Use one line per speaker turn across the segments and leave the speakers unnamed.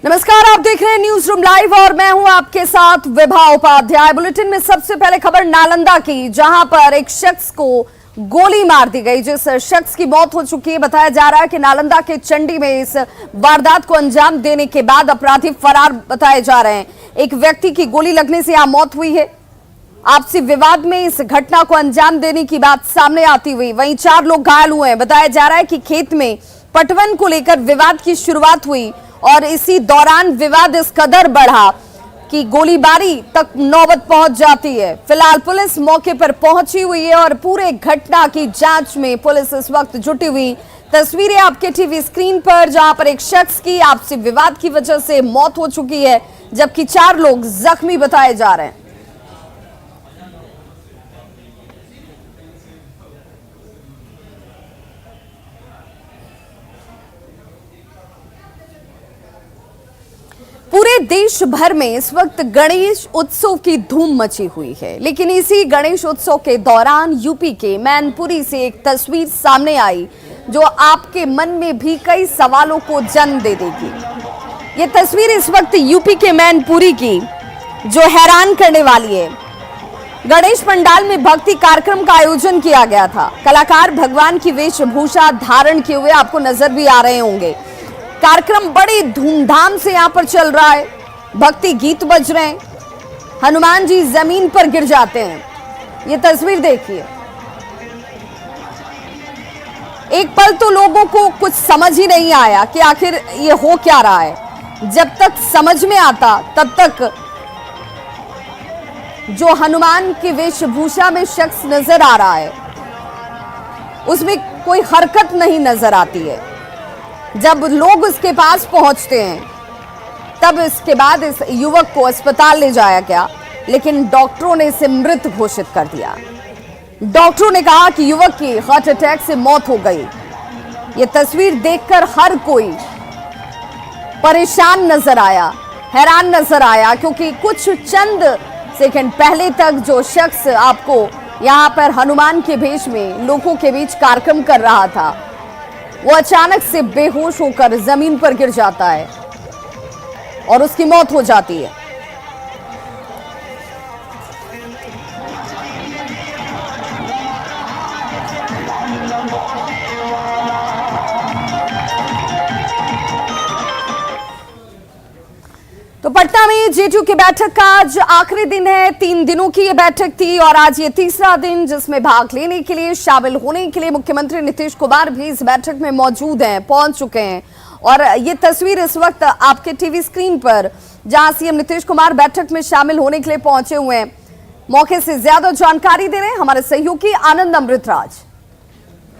नमस्कार, आप देख रहे हैं न्यूज रूम लाइव और मैं हूं आपके साथ विभा उपाध्याय। बुलेटिन में सबसे पहले खबर नालंदा की, जहां पर एक शख्स को गोली मार दी गई, जिस शख्स की मौत हो चुकी है। बताया जा रहा है कि नालंदा के चंडी में इस वारदात को अंजाम देने के बाद अपराधी फरार बताए जा रहे हैं। एक व्यक्ति की गोली लगने से यहां मौत हुई है। आपसी विवाद में इस घटना को अंजाम देने की बात सामने आती हुई वहीं 4 लोग घायल हुए हैं। बताया जा रहा है कि खेत में पटवन को लेकर विवाद की शुरुआत हुई और इसी दौरान विवाद इस कदर बढ़ा कि गोलीबारी तक नौबत पहुंच जाती है। फिलहाल पुलिस मौके पर पहुंची हुई है और पूरे घटना की जांच में पुलिस इस वक्त जुटी हुई। तस्वीरें आपके टीवी स्क्रीन पर, जहां पर एक शख्स की आपसी विवाद की वजह से मौत हो चुकी है, जबकि 4 लोग जख्मी बताए जा रहे हैं। पूरे देश भर में इस वक्त गणेश उत्सव की धूम मची हुई है, लेकिन इसी गणेश उत्सव के दौरान यूपी के मैनपुरी से एक तस्वीर सामने आई जो आपके मन में भी कई सवालों को जन्म दे देगी। ये तस्वीर इस वक्त यूपी के मैनपुरी की जो हैरान करने वाली है। गणेश पंडाल में भक्ति कार्यक्रम का आयोजन किया गया था। कलाकार भगवान की वेशभूषा धारण किए हुए आपको नजर भी आ रहे होंगे। कार्यक्रम बड़ी धूमधाम से यहां पर चल रहा है। भक्ति गीत बज रहे हैं, हनुमान जी जमीन पर गिर जाते हैं। ये तस्वीर देखिए। एक पल तो लोगों को कुछ समझ ही नहीं आया कि आखिर ये हो क्या रहा है। जब तक समझ में आता तब तक जो हनुमान की वेशभूषा में शख्स नजर आ रहा है उसमें कोई हरकत नहीं नजर आती है। जब लोग उसके पास पहुंचते हैं तब इसके बाद इस युवक को अस्पताल ले जाया गया, लेकिन डॉक्टरों ने इसे मृत घोषित कर दिया। डॉक्टरों ने कहा कि युवक की हार्ट अटैक से मौत हो गई। यह तस्वीर देखकर हर कोई परेशान नजर आया, हैरान नजर आया, क्योंकि कुछ चंद सेकंड पहले तक जो शख्स आपको यहां पर हनुमान के भेष में लोगों के बीच कार्यक्रम कर रहा था, वो अचानक से बेहोश होकर जमीन पर गिर जाता है और उसकी मौत हो जाती है। तो पटना में जेडीयू की बैठक का आज आखिरी दिन है। 3 दिनों की ये बैठक थी और आज ये तीसरा दिन, जिसमें भाग लेने के लिए, शामिल होने के लिए मुख्यमंत्री नीतीश कुमार भी इस बैठक में मौजूद हैं, पहुंच चुके हैं। और ये तस्वीर इस वक्त आपके टीवी स्क्रीन पर, जहां सीएम नीतीश कुमार बैठक में शामिल होने के लिए पहुंचे हुए हैं। मौके से ज्यादा जानकारी दे रहे हैं हमारे सहयोगी आनंद अमृतराज।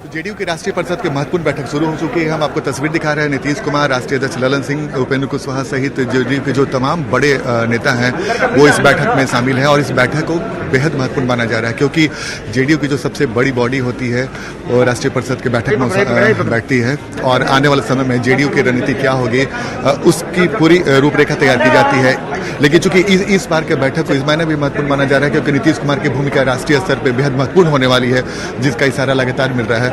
जेडीयू की राष्ट्रीय परिषद की महत्वपूर्ण बैठक शुरू हो चुकी है। हम आपको तस्वीर दिखा रहे हैं। नीतीश कुमार, राष्ट्रीय अध्यक्ष ललन सिंह, उपेंद्र कुशवाहा सहित जेडीयू के जो तमाम बड़े नेता हैं वो इस बैठक में शामिल हैं। और इस बैठक को बेहद महत्वपूर्ण माना जा रहा है, क्योंकि जेडीयू की जो सबसे बड़ी बॉडी होती है वो राष्ट्रीय परिषद की बैठक में बैठती है। और आने वाले समय में जेडीयू की रणनीति क्या होगी उसकी पूरी रूपरेखा तैयार की जाती है। लेकिन चूंकि इस बार के बैठक को इस मायने भी महत्वपूर्ण माना जा रहा है क्योंकि नीतीश कुमार की भूमिका राष्ट्रीय स्तर पर बेहद महत्वपूर्ण होने वाली है, जिसका इशारा लगातार मिल रहा है।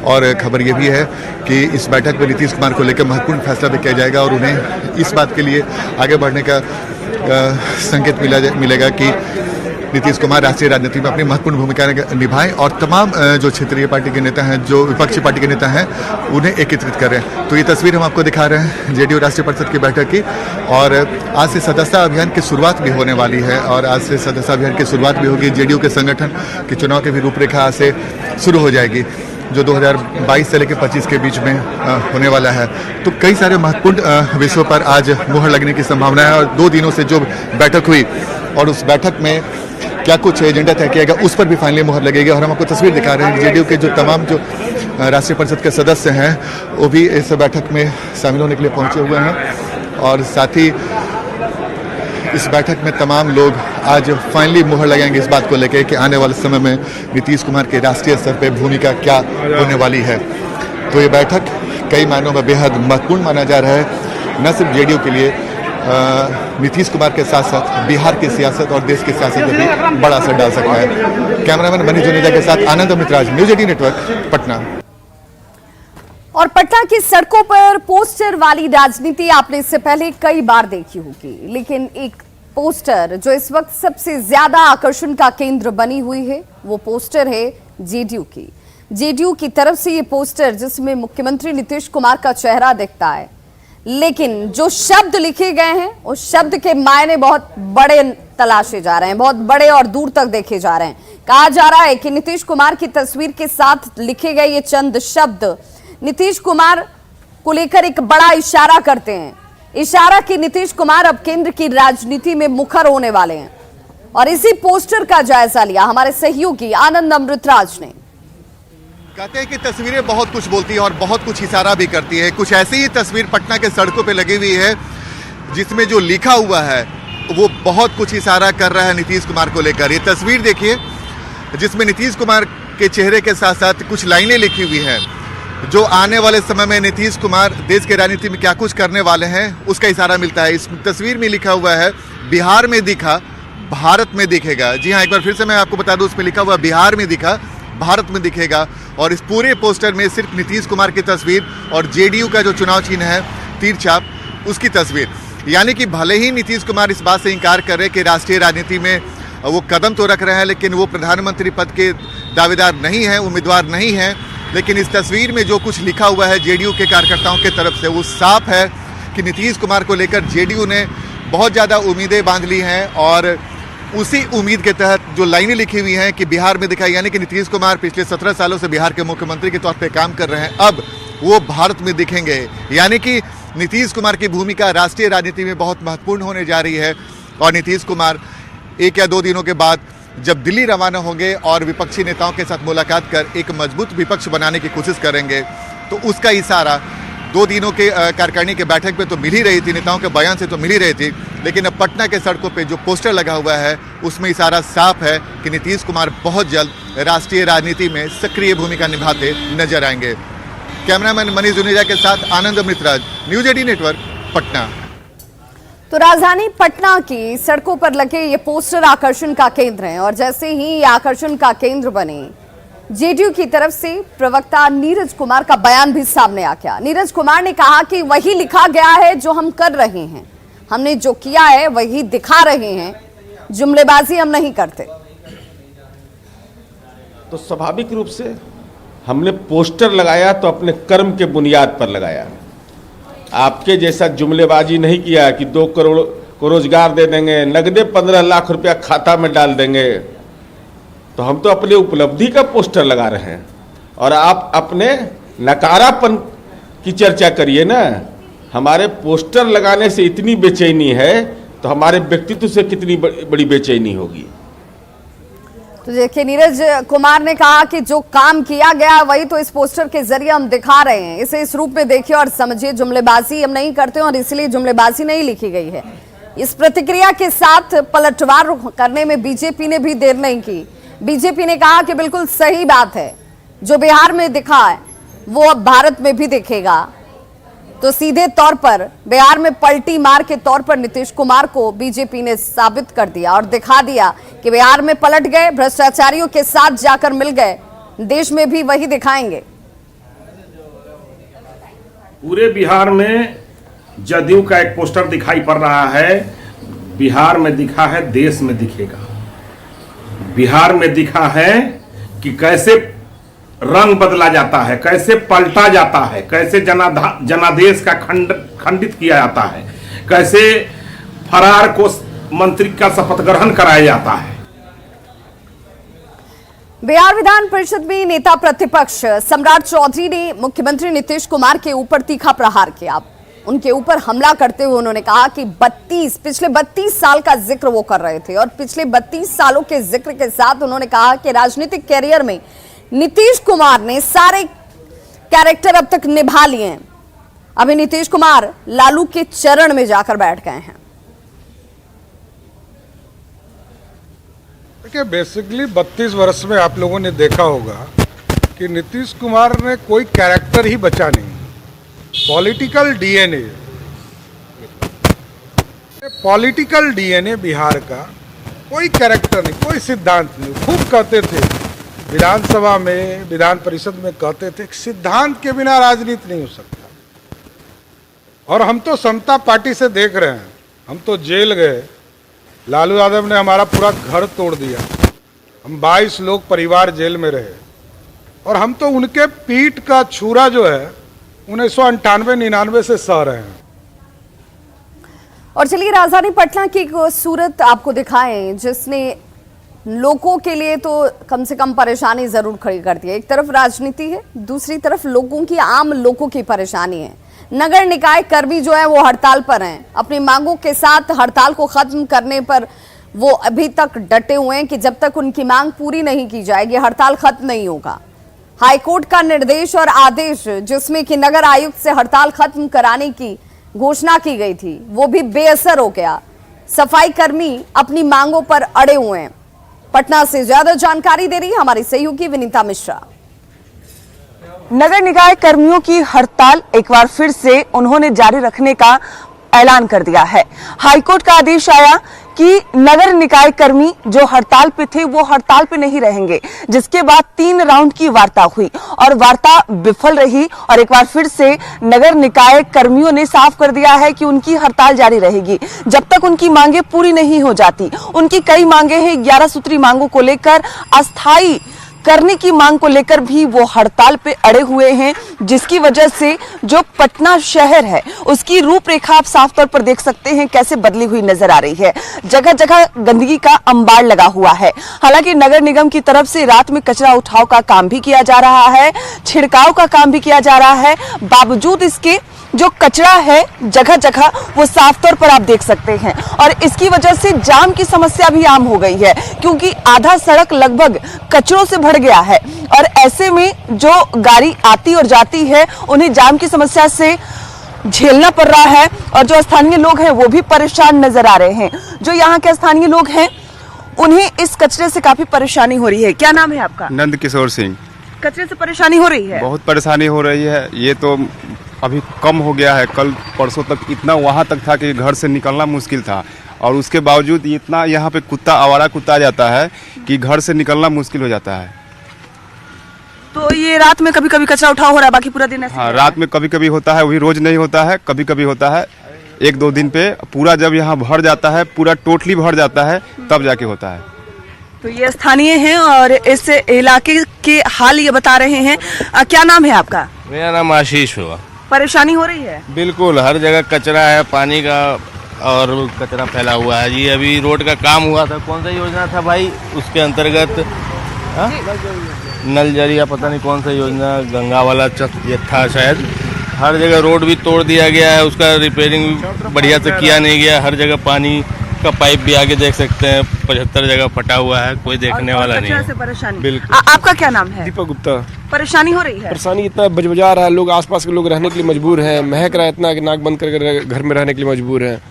और खबर यह भी है कि इस बैठक में नीतीश कुमार को लेकर महत्वपूर्ण फैसला भी किया जाएगा और उन्हें इस बात के लिए आगे बढ़ने का संकेत मिलेगा कि नीतीश कुमार राष्ट्रीय राजनीति में अपनी महत्वपूर्ण भूमिका निभाएं और तमाम जो क्षेत्रीय पार्टी के नेता हैं, जो विपक्षी पार्टी के नेता हैं, उन्हें एकत्रित कर रहे हैं। तो ये तस्वीर हम आपको दिखा रहे हैं जेडीयू राष्ट्रीय परिषद की बैठक की। और आज से सदस्यता अभियान की शुरुआत भी होने वाली है और आज से सदस्यता अभियान की शुरुआत भी होगी। जेडीयू के संगठन के चुनाव की भी रूपरेखा आज से शुरू हो जाएगी, जो 2022 से लेकर 25 के बीच में होने वाला है। तो कई सारे महत्वपूर्ण विषयों पर आज मुहर लगने की संभावना है। और 2 दिनों से जो बैठक हुई और उस बैठक में क्या कुछ एजेंडा तय किया गया उस पर भी फाइनली मुहर लगेगी। और हम आपको तस्वीर दिखा रहे हैं जेडीयू के जो तमाम जो राष्ट्रीय परिषद के सदस्य हैं वो भी इस बैठक में शामिल होने के लिए पहुंचे हुए हैं। और साथ ही इस बैठक में तमाम लोग आज फाइनली मुहर लगाएंगे इस बात को लेकर कि आने वाले समय में नीतीश कुमार के राष्ट्रीय स्तर पर भूमिका क्या होने वाली है। तो ये बैठक कई मायनों में बेहद महत्वपूर्ण माना जा रहा है, न सिर्फ जेडीयू के लिए, नीतीश कुमार के साथ साथ बिहार की सियासत और देश की सियासत में भी बड़ा असर डाल सकता है। कैमरामैन मनीष जुनेजा के साथ आनंद अमृतराज, न्यूज 18 नेटवर्क, पटना।
और पटना की सड़कों पर पोस्टर वाली राजनीति आपने इससे पहले कई बार देखी होगी, लेकिन एक पोस्टर जो इस वक्त सबसे ज्यादा आकर्षण का केंद्र बनी हुई है वो पोस्टर है जेडीयू की। जेडीयू की तरफ से ये पोस्टर जिसमें मुख्यमंत्री नीतीश कुमार का चेहरा दिखता है, लेकिन जो शब्द लिखे गए हैं उस शब्द के मायने बहुत बड़े तलाशे जा रहे हैं, बहुत बड़े और दूर तक देखे जा रहे हैं। कहा जा रहा है कि नीतीश कुमार की तस्वीर के साथ लिखे गए ये चंद शब्द नीतीश कुमार को लेकर एक बड़ा इशारा करते हैं। इशारा कि नीतीश कुमार अब केंद्र की राजनीति में मुखर होने वाले हैं। और इसी पोस्टर का जायजा लिया हमारे सहयोगी आनंद अमृतराज ने।
कहते हैं कि तस्वीरें बहुत कुछ बोलती है और बहुत कुछ इशारा भी करती है। कुछ ऐसी ही तस्वीर पटना के सड़कों पे लगी हुई है जिसमें जो लिखा हुआ है वो बहुत कुछ इशारा कर रहा है नीतीश कुमार को लेकर। ये तस्वीर देखिए जिसमें नीतीश कुमार के चेहरे के साथ साथ कुछ लाइनें लिखी हुई हैं जो आने वाले समय में नीतीश कुमार देश के राजनीति में क्या कुछ करने वाले हैं उसका इशारा मिलता है। इस तस्वीर में लिखा हुआ है बिहार में दिखा भारत में दिखेगा। जी हाँ, एक बार फिर से मैं आपको बता दूं, उसमें लिखा हुआ बिहार में दिखा भारत में दिखेगा। और इस पूरे पोस्टर में सिर्फ नीतीश कुमार की तस्वीर और जेडीयू का जो चुनाव चिन्ह है तीर छाप उसकी तस्वीर। यानी कि भले ही नीतीश कुमार इस बात से इनकार कर रहे कि राष्ट्रीय राजनीति में वो कदम तो रख रहे हैं, लेकिन वो प्रधानमंत्री पद के दावेदार नहीं हैं, उम्मीदवार नहीं हैं। लेकिन इस तस्वीर में जो कुछ लिखा हुआ है जेडीयू के कार्यकर्ताओं की तरफ से वो साफ है कि नीतीश कुमार को लेकर जेडीयू ने बहुत ज़्यादा उम्मीदें बांध ली हैं। और उसी उम्मीद के तहत जो लाइनें लिखी हुई हैं कि बिहार में दिखाई, यानी कि नीतीश कुमार पिछले 17 सालों से बिहार के मुख्यमंत्री के तौर पे काम कर रहे हैं, अब वो भारत में दिखेंगे। यानी कि नीतीश कुमार की भूमिका राष्ट्रीय राजनीति में बहुत महत्वपूर्ण होने जा रही है। और नीतीश कुमार 1 या 2 दिनों के बाद जब दिल्ली रवाना होंगे और विपक्षी नेताओं के साथ मुलाकात कर एक मजबूत विपक्ष बनाने की कोशिश करेंगे, तो उसका इशारा 2 दिनों के कार्यकारिणी के बैठक में तो मिल ही रही थी, नेताओं के बयान से तो मिल ही रही थी। लेकिन अब पटना के सड़कों पे जो पोस्टर लगा हुआ है उसमें इशारा साफ है कि नीतीश कुमार बहुत जल्द राष्ट्रीय राजनीति में सक्रिय भूमिका निभाते नजर आएंगे। कैमरामैन मनीष जुनेजा के साथ आनंद अमृतराज, न्यूज 18 नेटवर्क, पटना।
तो राजधानी पटना की सड़कों पर लगे ये पोस्टर आकर्षण का केंद्र हैं और जैसे ही ये आकर्षण का केंद्र बने, जेडीयू की तरफ से प्रवक्ता नीरज कुमार का बयान भी सामने आ गया। नीरज कुमार ने कहा कि वही लिखा गया है जो हम कर रहे हैं, हमने जो किया है वही दिखा रहे हैं, जुमलेबाजी हम नहीं करते।
तो स्वाभाविक रूप से हमने पोस्टर लगाया तो अपने कर्म के बुनियाद पर लगाया। आपके जैसा जुमलेबाजी नहीं किया कि 2 करोड़ को रोजगार दे देंगे, नगदे 15 लाख रुपया खाता में डाल देंगे। तो हम तो अपने उपलब्धि का पोस्टर लगा रहे हैं और आप अपने नकारापन की चर्चा करिए ना। हमारे पोस्टर लगाने से इतनी बेचैनी है तो हमारे व्यक्तित्व से कितनी बड़ी बेचैनी होगी।
तो देखिए, नीरज कुमार ने कहा कि जो काम किया गया वही तो इस पोस्टर के जरिए हम दिखा रहे हैं, इसे इस रूप में देखिए और समझिए। जुमलेबाजी हम नहीं करते और इसलिए जुमलेबाजी नहीं लिखी गई है। इस प्रतिक्रिया के साथ पलटवार करने में बीजेपी ने भी देर नहीं की। बीजेपी ने कहा कि बिल्कुल सही बात है, जो बिहार में दिखा है वो अब भारत में भी दिखेगा। तो सीधे तौर पर बिहार में पलटी मार के तौर पर नीतीश कुमार को बीजेपी ने साबित कर दिया और दिखा दिया कि बिहार में पलट गए, भ्रष्टाचारियों के साथ जाकर मिल गए, देश में भी वही दिखाएंगे।
पूरे बिहार में जदयू का एक पोस्टर दिखाई पड़ रहा है। बिहार में दिखा है, देश में दिखेगा। बिहार में दिखा है कि कैसे रंग बदला जाता है, कैसे पलटा जाता है, कैसे जनादेश का खंडित किया जाता है, कैसे फरार को मंत्री का शपथ ग्रहण कराया जाता है।
बिहार विधान परिषद में नेता प्रतिपक्ष सम्राट चौधरी ने मुख्यमंत्री नीतीश कुमार के ऊपर तीखा प्रहार किया। उनके ऊपर हमला करते हुए उन्होंने कहा कि पिछले 32 साल का जिक्र वो कर रहे थे और पिछले 32 सालों के जिक्र के साथ उन्होंने कहा कि राजनीतिक कैरियर में नीतीश कुमार ने सारे कैरेक्टर अब तक निभा लिए हैं। अभी नीतीश कुमार लालू के चरण में जाकर बैठ गए हैं।
देखिए, बेसिकली 32 वर्ष में आप लोगों ने देखा होगा कि नीतीश कुमार ने कोई कैरेक्टर ही बचा नहीं। पॉलिटिकल डीएनए बिहार का कोई कैरेक्टर नहीं, कोई सिद्धांत नहीं। खूब कहते थे विधानसभा में, विधान परिषद में कहते थे कि सिद्धांत के बिना राजनीति नहीं हो सकता। और हम तो समता पार्टी से देख रहे हैं, हम तो जेल गए, लालू यादव ने हमारा पूरा घर तोड़ दिया, हम 22 लोग परिवार जेल में रहे, और हम तो उनके पीठ का छुरा जो है 1998-99 से सह रहे हैं।
और चलिए राजधानी पटना की एक सूरत आपको दिखाएं जिसने लोगों के लिए तो कम से कम परेशानी जरूर खड़ी करती है। एक तरफ राजनीति है, दूसरी तरफ लोगों की, आम लोगों की परेशानी है। नगर निकाय कर्मी जो है वो हड़ताल पर हैं, अपनी मांगों के साथ हड़ताल को खत्म करने पर वो अभी तक डटे हुए हैं कि जब तक उनकी मांग पूरी नहीं की जाएगी हड़ताल खत्म नहीं होगा। हाईकोर्ट का निर्देश और आदेश जिसमें कि नगर आयुक्त से हड़ताल खत्म कराने की घोषणा की गई थी वो भी बेअसर हो गया। सफाई कर्मी अपनी मांगों पर अड़े हुए हैं। पटना से ज्यादा जानकारी दे रही है हमारी सहयोगी विनीता मिश्रा।
नगर निकाय कर्मियों की हड़ताल एक बार फिर से उन्होंने जारी रखने का ऐलान कर दिया है। हाईकोर्ट का आदेश आया कि नगर निकाय कर्मी जो हड़ताल पे थे वो हड़ताल पे नहीं रहेंगे, जिसके बाद 3 राउंड की वार्ता हुई और वार्ता विफल रही और एक बार फिर से नगर निकाय कर्मियों ने साफ कर दिया है कि उनकी हड़ताल जारी रहेगी जब तक उनकी मांगे पूरी नहीं हो जाती। उनकी कई मांगे हैं, 11 सूत्री मांगों को लेकर, अस्थायी करने की मांग को लेकर भी वो हड़ताल पे अड़े हुए हैं, जिसकी वजह से जो पटना शहर है उसकी रूपरेखा आप साफ तौर पर देख सकते हैं कैसे बदली हुई नजर आ रही है। जगह जगह गंदगी का अंबार लगा हुआ है। हालांकि नगर निगम की तरफ से रात में कचरा उठाव का काम भी किया जा रहा है, छिड़काव का काम भी किया जा रहा है, बावजूद इसके जो कचरा है जगह जगह वो साफ तौर पर आप देख सकते हैं और इसकी वजह से जाम की समस्या भी आम हो गई है, क्योंकि आधा सड़क लगभग कचरों से भर गया है और ऐसे में जो गाड़ी आती और जाती है उन्हें जाम की समस्या से झेलना पड़ रहा है और जो स्थानीय लोग हैं वो भी परेशान नजर आ रहे हैं। जो यहाँ के स्थानीय लोग हैं उन्हें इस कचरे से काफी परेशानी हो रही है। क्या नाम है आपका?
नंद किशोर सिंह।
कचरे से परेशानी हो रही है?
बहुत परेशानी हो रही है। ये तो अभी कम हो गया है, कल परसों तक इतना वहाँ तक था कि घर से निकलना मुश्किल था और उसके बावजूद इतना यहाँ पे कुत्ता, आवारा कुत्ता आ जाता है कि घर से निकलना मुश्किल हो जाता है।
तो ये रात में कभी कभी कचरा उठाव हो रहा है, बाकी पूरा दिन ऐसे?
हाँ, रात में कभी कभी होता है, वही रोज नहीं होता है, कभी कभी होता है। 1-2 दिन पे पूरा जब यहाँ भर जाता है, पूरा टोटली भर जाता है, तब जाके होता है।
तो ये स्थानीय हैं और इस इलाके के हाल ये बता रहे हैं। क्या नाम है आपका?
मेरा नाम आशीष हुआ।
परेशानी हो रही है?
बिल्कुल, हर जगह कचरा है, पानी का और कचरा फैला हुआ है। ये अभी रोड का काम हुआ था, कौन सा योजना था भाई, उसके अंतर्गत नल जरिया, पता नहीं कौन सा योजना, गंगा वाला ये था शायद। हर जगह रोड भी तोड़ दिया गया है, उसका रिपेयरिंग बढ़िया से किया नहीं गया। हर जगह पानी का पाइप भी आगे देख सकते हैं, 75 जगह फटा हुआ है, कोई देखने वाला नहीं है।
परेशानी।
बिल्कुल।
आपका क्या नाम है?
दीपक गुप्ता।
परेशानी हो रही है?
परेशानी इतना बजबजा रहा है, लोग आसपास के लोग रहने के लिए मजबूर हैं, महक रहा है इतना कि नाक बंद करके घर में रहने के लिए मजबूर हैं।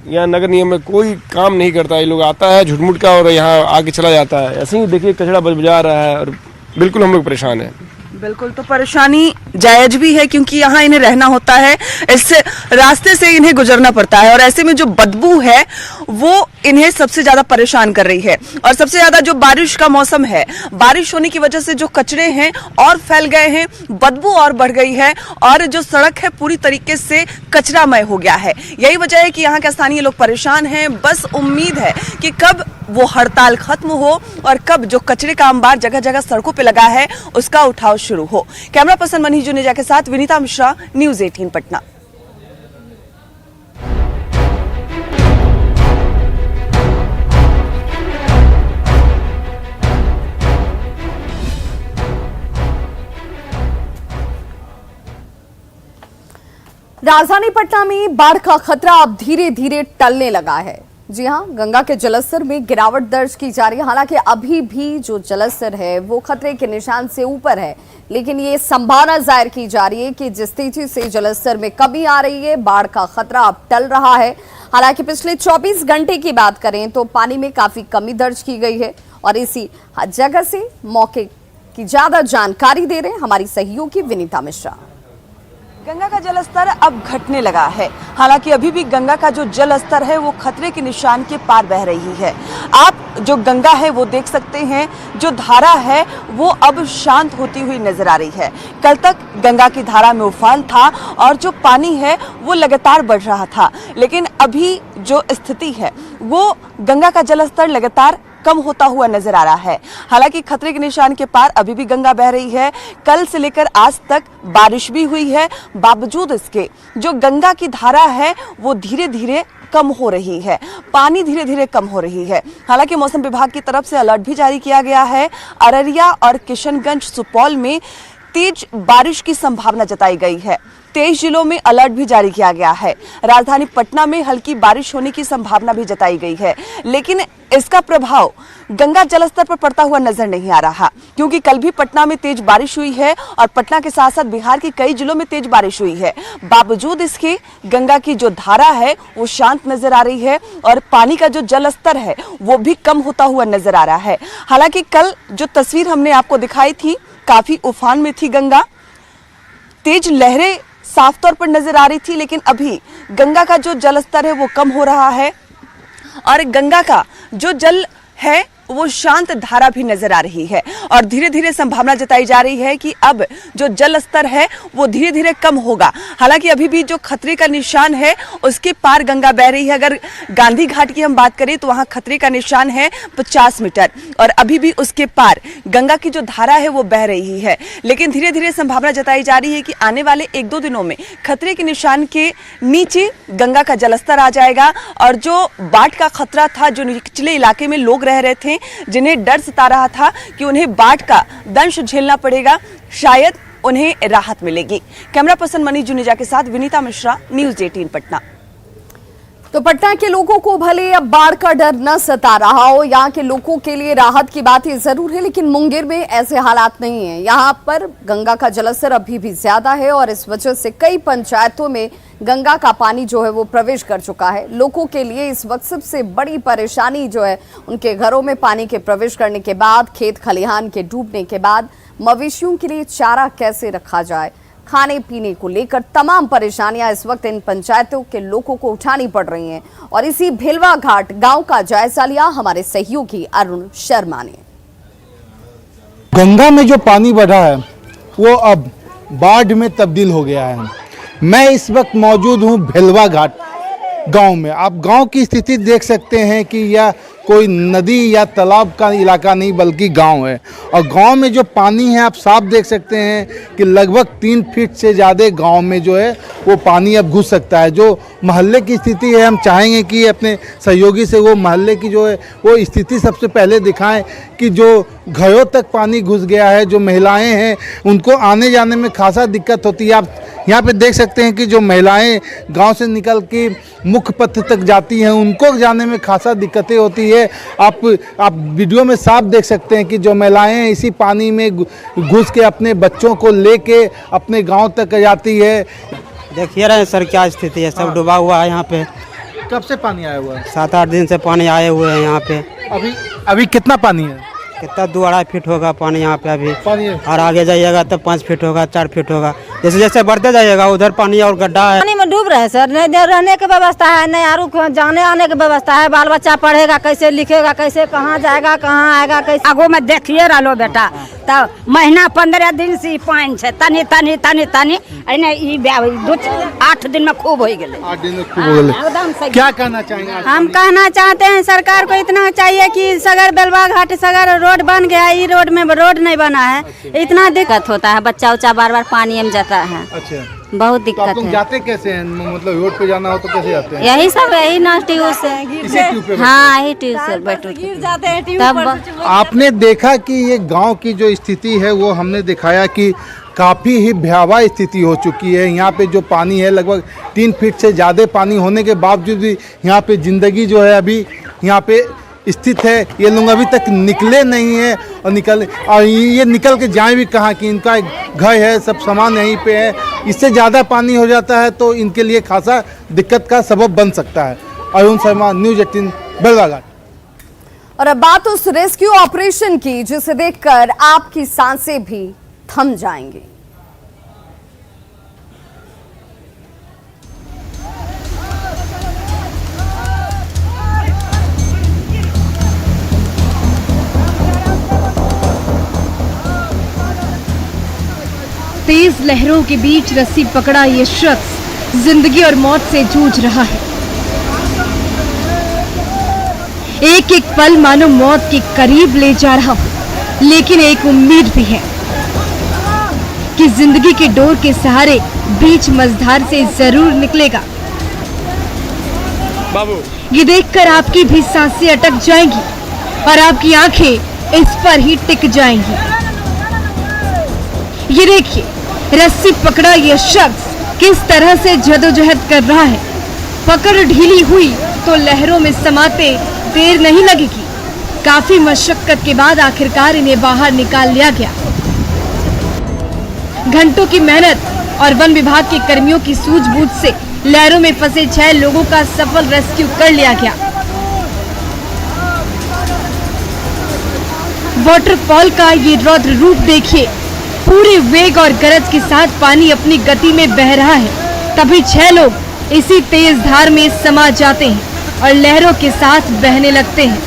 यहाँ नगर निगम में कोई काम नहीं करता है, लोग आता है झुटमुट का और यहाँ आगे चला जाता है। ऐसे ही देखिए कचरा बजबजा रहा है और बिल्कुल हम लोग परेशान हैं।
बिल्कुल, तो परेशानी जायज भी है क्योंकि यहाँ इन्हें रहना होता है, इस रास्ते से इन्हें गुजरना पड़ता है और ऐसे में जो बदबू है वो इन्हें सबसे ज्यादा परेशान कर रही है। और सबसे ज्यादा जो बारिश का मौसम है, बारिश होने की वजह से जो कचरे हैं और फैल गए हैं, बदबू और बढ़ गई है और जो सड़क है पूरी तरीके से कचरामय हो गया है। यही वजह है कि यहाँ के स्थानीय लोग परेशान हैं। बस उम्मीद है कि कब वो हड़ताल खत्म हो और कब जो कचरे का अंबार जगह जगह सड़कों पे लगा है उसका उठाव शुरू हो। कैमरा पर्सन मनीष जुनेजा के साथ विनीता मिश्रा, न्यूज़ 18 पटना।
राजधानी पटना में बाढ़ का खतरा अब धीरे धीरे टलने लगा है। जी हां, गंगा के जलस्तर में गिरावट दर्ज की जा रही है। हालांकि अभी भी जो जलस्तर है वो खतरे के निशान से ऊपर है, लेकिन ये संभावना जाहिर की जा रही है कि जिस तेजी से जलस्तर में कमी आ रही है, बाढ़ का खतरा अब टल रहा है। हालांकि पिछले 24 घंटे की बात करें तो पानी में काफी कमी दर्ज की गई है और इसी जगह से मौके की ज्यादा जानकारी दे रहे हैं हमारी सहयोगी विनीता मिश्रा।
गंगा का जल स्तर अब घटने लगा है। हालांकि अभी भी गंगा का जो जल स्तर है वो खतरे के निशान के पार बह रही है। आप जो गंगा है वो देख सकते हैं, जो धारा है वो अब शांत होती हुई नजर आ रही है। कल तक गंगा की धारा में उफान था और जो पानी है वो लगातार बढ़ रहा था, लेकिन अभी जो स्थिति है वो गंगा का जल स्तर लगातार कम होता हुआ नजर आ रहा है। हालांकि खतरे के निशान के पार अभी भी गंगा बह रही है। कल से लेकर आज तक बारिश भी हुई है, बावजूद इसके जो गंगा की धारा है वो धीरे धीरे कम हो रही है, पानी धीरे धीरे कम हो रही है। हालांकि मौसम विभाग की तरफ से अलर्ट भी जारी किया गया है। अररिया और किशनगंज, सुपौल में तेज बारिश की संभावना जताई गई है। 23 जिलों में अलर्ट भी जारी किया गया है। राजधानी पटना में हल्की बारिश होने की संभावना भी जताई गई है, लेकिन इसका प्रभाव गंगा जलस्तर पर पड़ता हुआ नजर नहीं आ रहा, क्योंकि कल भी पटना में तेज बारिश हुई है और पटना के साथ साथ बिहार के कई जिलों में तेज बारिश हुई है। बावजूद इसके गंगा की जो धारा है वो शांत नजर आ रही है और पानी का जो जल स्तर है वो भी कम होता हुआ नजर आ रहा है। हालांकि कल जो तस्वीर हमने आपको दिखाई थी, काफी उफान में थी गंगा, तेज लहरें साफ तौर पर नजर आ रही थी, लेकिन अभी गंगा का जो जल स्तर है वो कम हो रहा है और गंगा का जो जल है वो शांत धारा भी नजर आ रही है और धीरे धीरे संभावना जताई जा रही है कि अब जो जल स्तर है वो धीरे धीरे कम होगा। हालांकि अभी भी जो खतरे का निशान है उसके पार गंगा बह रही है। अगर गांधी घाट की हम बात करें तो वहां खतरे का निशान है 50 मीटर और अभी भी उसके पार गंगा की जो धारा है वो बह रही है, लेकिन धीरे धीरे संभावना जताई जा रही है कि आने वाले 1-2 दिनों में खतरे के निशान के नीचे गंगा का जलस्तर आ जाएगा और जो बाढ़ का खतरा था, जो निचले इलाके में लोग रह रहे थे, जिन्हें डर सता रहा था कि उन्हें बाढ़ का दंश झेलना पड़ेगा, शायद उन्हें राहत मिलेगी। कैमरा पर्सन मनीष जुनेजा के साथ विनीता मिश्रा, न्यूज़ 18 पटना।
तो पटना के लोगों को भले अब बाढ़ का डर न सता रहा हो, यहाँ के लोगों के लिए राहत की बात ये जरूर है, लेकिन मुंगेर में ऐसे हालात नहीं है। यहाँ पर गंगा का जलस्तर अभी भी ज्यादा है और इस वजह से कई पंचायतों में गंगा का पानी जो है वो प्रवेश कर चुका है। लोगों के लिए इस वक्त सबसे बड़ी परेशानी जो है, उनके घरों में पानी के प्रवेश करने के बाद, खेत खलिहान के डूबने के बाद मवेशियों के लिए चारा कैसे रखा जाए, खाने पीने को लेकर तमाम परेशानियां इस वक्त इन पंचायतों के लोगों को उठानी पड़ रही हैं। और इसी भेलवा घाट गांव का जायजा लिया हमारे सहयोगी अरुण शर्मा ने।
गंगा में जो पानी बढ़ा है वो अब बाढ़ में तब्दील हो गया है। मैं इस वक्त मौजूद हूं भेलवा घाट गांव में। आप गांव की स्थिति देख सकते हैं कि यह कोई नदी या तालाब का इलाका नहीं बल्कि गांव है और गांव में जो पानी है आप साफ देख सकते हैं कि लगभग 3 फीट से ज़्यादा गांव में जो है वो पानी अब घुस सकता है। जो मोहल्ले की स्थिति है, हम चाहेंगे कि अपने सहयोगी से वो मोहल्ले की जो है वो स्थिति सबसे पहले दिखाएं कि जो घरों तक पानी घुस गया है, जो महिलाएं हैं उनको आने जाने में खासा दिक्कत होती है। आप यहाँ पे देख सकते हैं कि जो महिलाएं गांव से निकल के मुख्य पथ तक जाती हैं उनको जाने में खासा दिक्कतें होती है। आप वीडियो में साफ देख सकते हैं कि जो महिलाएं इसी पानी में घुस के अपने बच्चों को लेके अपने गांव तक जाती है।
देखिए रहे सर क्या स्थिति है, सब डूबा हुआ है यहाँ पे।
कब से पानी आया हुआ है?
7-8 दिन से पानी आए हुए हैं यहाँ पे।
अभी कितना पानी है?
कितना 2-2.5 फीट होगा पानी यहाँ पे अभी
पानी
और आगे जाइएगा तो 5 फीट होगा, 4 फीट होगा। जैसे जैसे बढ़ते जाइएगा उधर पानी और गड्ढा है।
पानी में डूब रहे हैं सर, नहीं रहने की व्यवस्था है, नहीं आरू जाने आने की व्यवस्था है। बाल बच्चा पढ़ेगा कैसे, लिखेगा कैसे, कहाँ जाएगा, कहाँ आएगा कैसे।
आगो में देखिए रहो बेटा, तब महीना 15 दिन से पानी है, तनी तनी तनी तनी 8 दिन में खूब हो गए।
8 दिन में खूब हो गए। क्या कहना चाहेंगे?
हम कहना चाहते हैं सरकार को इतना चाहिए कि सगर बेलवा घाट सगर रोड बन गया, ये रोड में रोड नहीं बना है, इतना दिक्कत होता है। बच्चा उच्चा बार बार पानी में जाता है।
अच्छा,
बहुत दिक्कत
तो है। जाते कैसे हैं? मतलब रोड पे जाना हो तो कैसे जाते हैं?
यही सब यही ना ट्यूब से, हाँ यही ट्यूब से बैठो गिर जाते हैं। तब
आपने देखा कि ये गांव की जो स्थिति है वो हमने दिखाया कि काफ़ी ही भयावह स्थिति हो चुकी है। यहाँ पे जो पानी है लगभग 3 फीट से ज़्यादा पानी होने के बावजूद भी यहाँ पे ज़िंदगी जो है अभी यहाँ पे स्थित है। ये लोग अभी तक निकले नहीं है और ये निकल के जाए भी कहाँ कि इनका घर है, सब सामान यहीं पे है। इससे ज़्यादा पानी हो जाता है तो इनके लिए खासा दिक्कत का सबब बन सकता है। अरुण शर्मा, न्यूज़ 18 भेलवा घाट।
और अब बात उस रेस्क्यू ऑपरेशन की जिसे देखकर आपकी सांसें भी थम जाएंगी।
तेज लहरों के बीच रस्सी पकड़ा ये शख्स जिंदगी और मौत से जूझ रहा है। एक एक पल मानो मौत के करीब ले जा रहा हो, लेकिन एक उम्मीद भी है कि जिंदगी के डोर के सहारे बीच मझधार से जरूर निकलेगा।
बाबू,
ये देखकर आपकी भी सांसें अटक जाएंगी और आपकी आंखें इस पर ही टिक जाएंगी। ये देखिए, रस्सी पकड़ा ये शख्स किस तरह से जदोजहद कर रहा है। पकड़ ढीली हुई तो लहरों में समाते देर नहीं लगेगी। काफी मशक्कत के बाद आखिरकार इन्हें बाहर निकाल लिया गया। घंटों की मेहनत और वन विभाग के कर्मियों की सूझबूझ से लहरों में फंसे 6 लोगों का सफल रेस्क्यू कर लिया गया। वाटरफॉल का ये रौद्र रूप देखिए, पूरे वेग और गरज के साथ पानी अपनी गति में बह रहा है। तभी 6 लोग इसी तेज धार में समा जाते हैं और लहरों के साथ बहने लगते हैं।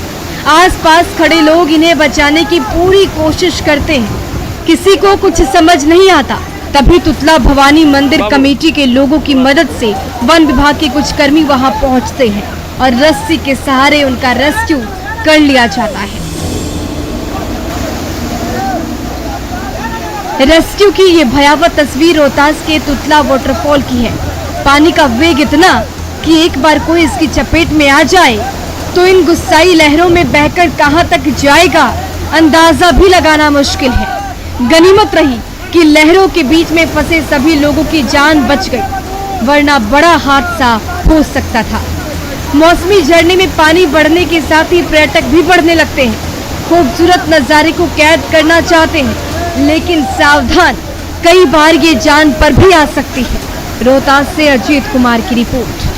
आसपास खड़े लोग इन्हें बचाने की पूरी कोशिश करते हैं। किसी को कुछ समझ नहीं आता। तभी तुतला भवानी मंदिर कमेटी के लोगों की मदद से वन विभाग के कुछ कर्मी वहां पहुंचते हैं और रस्सी के सहारे उनका रेस्क्यू कर लिया जाता है। रेस्क्यू की ये भयावह तस्वीर रोहतास के तुतला वाटरफॉल की है। पानी का वेग इतना कि एक बार कोई इसकी चपेट में आ जाए तो इन गुस्साई लहरों में बहकर कहां तक जाएगा अंदाजा भी लगाना मुश्किल है। गनीमत रही कि लहरों के बीच में फंसे सभी लोगों की जान बच गई, वरना बड़ा हादसा हो सकता था। मौसमी झरने में पानी बढ़ने के साथ ही पर्यटक भी बढ़ने लगते हैं। खूबसूरत नजारे को कैद करना चाहते हैं, लेकिन सावधान, कई बार ये जान पर भी आ सकती है। रोहतास से अजीत कुमार की रिपोर्ट।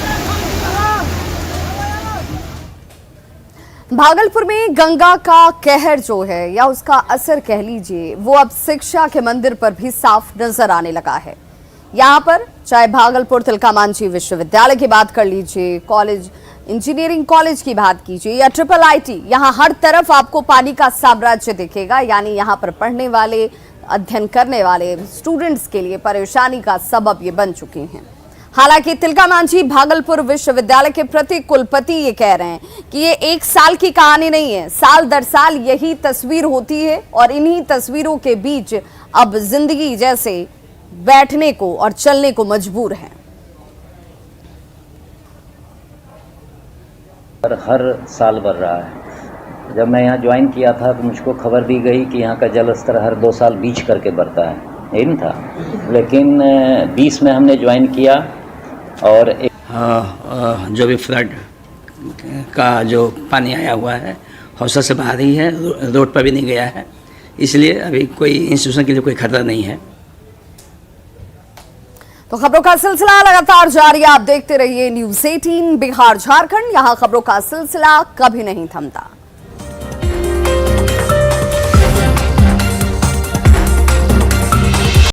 भागलपुर में गंगा का कहर जो है या उसका असर कह लीजिए, वो अब शिक्षा के मंदिर पर भी साफ नजर आने लगा है। यहाँ पर चाहे भागलपुर तिलका मांझी विश्वविद्यालय की बात कर लीजिए, कॉलेज इंजीनियरिंग कॉलेज की बात कीजिए या IIIT, यहाँ हर तरफ आपको पानी का साम्राज्य दिखेगा। यानी यहाँ पर पढ़ने वाले, अध्ययन करने वाले स्टूडेंट्स के लिए परेशानी का सबब ये बन चुके हैं। हालांकि तिलका मांझी भागलपुर विश्वविद्यालय के प्रति कुलपति ये कह रहे हैं कि ये एक साल की कहानी नहीं है, साल दर साल यही तस्वीर होती है और इन्हीं तस्वीरों के बीच अब जिंदगी जैसे बैठने को और चलने को मजबूर है।
हर साल बढ़ रहा है। जब मैं यहाँ ज्वाइन किया था तो मुझको खबर दी गई कि यहाँ का जल स्तर हर 2 साल बीच करके बढ़ता है, नहीं था। लेकिन 20 में हमने ज्वाइन किया और
जो भी फ्लड का जो पानी आया हुआ है हौसला से बाहर ही है, रोड पर भी नहीं गया है, इसलिए अभी कोई इंस्टीट्यूशन के लिए कोई खतरा नहीं है।
तो खबरों का सिलसिला लगातार जारी है, आप देखते रहिए न्यूज़ 18 बिहार झारखंड। यहाँ खबरों का सिलसिला कभी नहीं थमता।